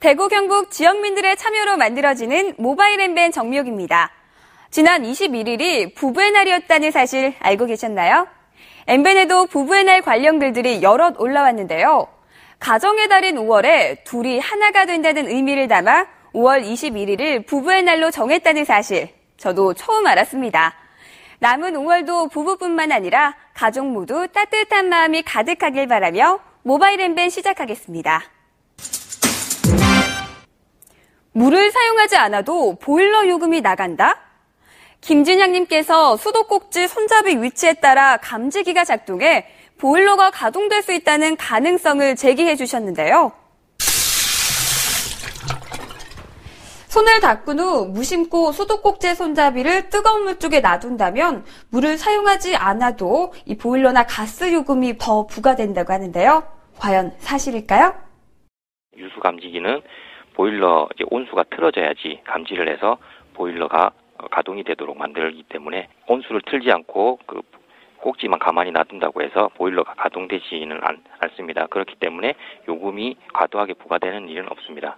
대구 경북 지역민들의 참여로 만들어지는 모바일 엠벤 정미옥입니다. 지난 21일이 부부의 날이었다는 사실 알고 계셨나요? 엠벤에도 부부의 날 관련 글들이 여럿 올라왔는데요. 가정의 달인 5월에 둘이 하나가 된다는 의미를 담아 5월 21일을 부부의 날로 정했다는 사실, 저도 처음 알았습니다. 남은 5월도 부부뿐만 아니라 가족 모두 따뜻한 마음이 가득하길 바라며 모바일 엠벤 시작하겠습니다. 물을 사용하지 않아도 보일러 요금이 나간다? 김진향님께서 수도꼭지 손잡이 위치에 따라 감지기가 작동해 보일러가 가동될 수 있다는 가능성을 제기해 주셨는데요. 손을 닦은 후 무심코 수도꼭지 손잡이를 뜨거운 물 쪽에 놔둔다면 물을 사용하지 않아도 이 보일러나 가스 요금이 더 부과된다고 하는데요. 과연 사실일까요? 유수 감지기는 보일러 온수가 틀어져야지 감지를 해서 보일러가 가동이 되도록 만들기 때문에 온수를 틀지 않고 그 꼭지만 가만히 놔둔다고 해서 보일러가 가동되지는 않습니다. 그렇기 때문에 요금이 과도하게 부과되는 일은 없습니다.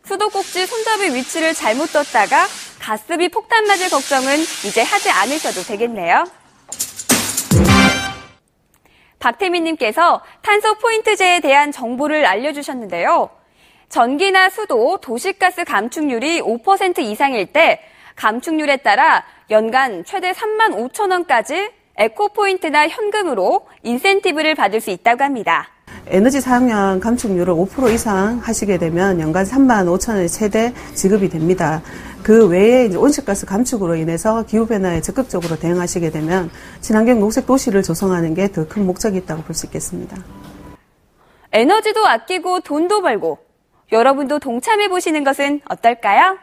수도꼭지 손잡이 위치를 잘못 뒀다가 가스비 폭탄 맞을 걱정은 이제 하지 않으셔도 되겠네요. 박태민님께서 탄소 포인트제에 대한 정보를 알려주셨는데요. 전기나 수도, 도시가스 감축률이 5% 이상일 때 감축률에 따라 연간 최대 35,000원까지 에코포인트나 현금으로 인센티브를 받을 수 있다고 합니다. 에너지 사용량 감축률을 5% 이상 하시게 되면 연간 35,000원의 최대 지급이 됩니다. 그 외에 이제 온실가스 감축으로 인해서 기후변화에 적극적으로 대응하시게 되면 친환경 녹색 도시를 조성하는 게 더 큰 목적이 있다고 볼 수 있겠습니다. 에너지도 아끼고 돈도 벌고 여러분도 동참해 보시는 것은 어떨까요?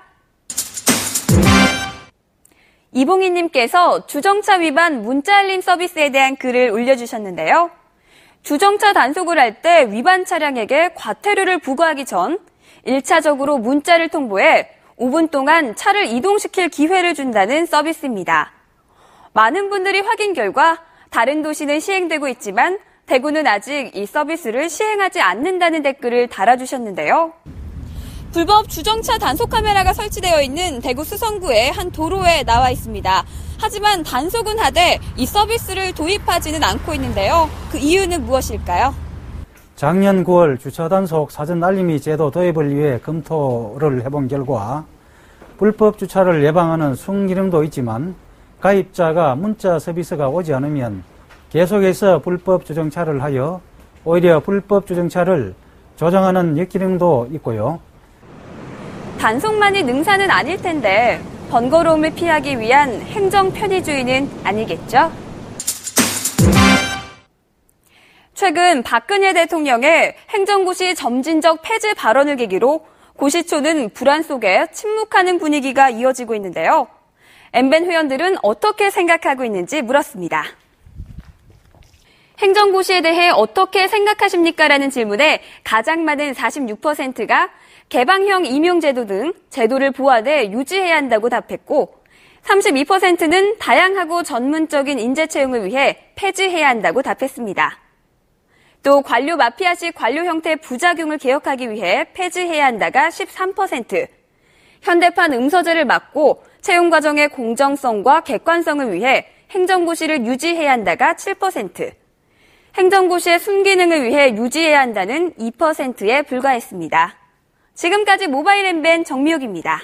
이봉희님께서 주정차 위반 문자 알림 서비스에 대한 글을 올려주셨는데요. 주정차 단속을 할 때 위반 차량에게 과태료를 부과하기 전 1차적으로 문자를 통보해 5분 동안 차를 이동시킬 기회를 준다는 서비스입니다. 많은 분들이 확인 결과 다른 도시는 시행되고 있지만 대구는 아직 이 서비스를 시행하지 않는다는 댓글을 달아주셨는데요. 불법 주정차 단속 카메라가 설치되어 있는 대구 수성구의 한 도로에 나와 있습니다. 하지만 단속은 하되 이 서비스를 도입하지는 않고 있는데요. 그 이유는 무엇일까요? 작년 9월 주차 단속 사전 알림이 제도 도입을 위해 검토를 해본 결과 불법 주차를 예방하는 순기능도 있지만 가입자가 문자 서비스가 오지 않으면 계속해서 불법 주정차를 하여 오히려 불법 주정차를 조정하는 역기능도 있고요. 단속만이 능사는 아닐 텐데 번거로움을 피하기 위한 행정 편의주의는 아니겠죠? 최근 박근혜 대통령의 행정고시 점진적 폐지 발언을 계기로 고시초는 불안 속에 침묵하는 분위기가 이어지고 있는데요. 엠벤 회원들은 어떻게 생각하고 있는지 물었습니다. 행정고시에 대해 어떻게 생각하십니까? 라는 질문에 가장 많은 46%가 개방형 임용제도 등 제도를 보완해 유지해야 한다고 답했고 32%는 다양하고 전문적인 인재 채용을 위해 폐지해야 한다고 답했습니다. 또 관료 마피아식 관료 형태 부작용을 개혁하기 위해 폐지해야 한다가 13%, 현대판 음서제를 막고 채용 과정의 공정성과 객관성을 위해 행정고시를 유지해야 한다가 7%, 행정고시의 순기능을 위해 유지해야 한다는 2%에 불과했습니다. 지금까지 모바일 엠벤 정미옥입니다.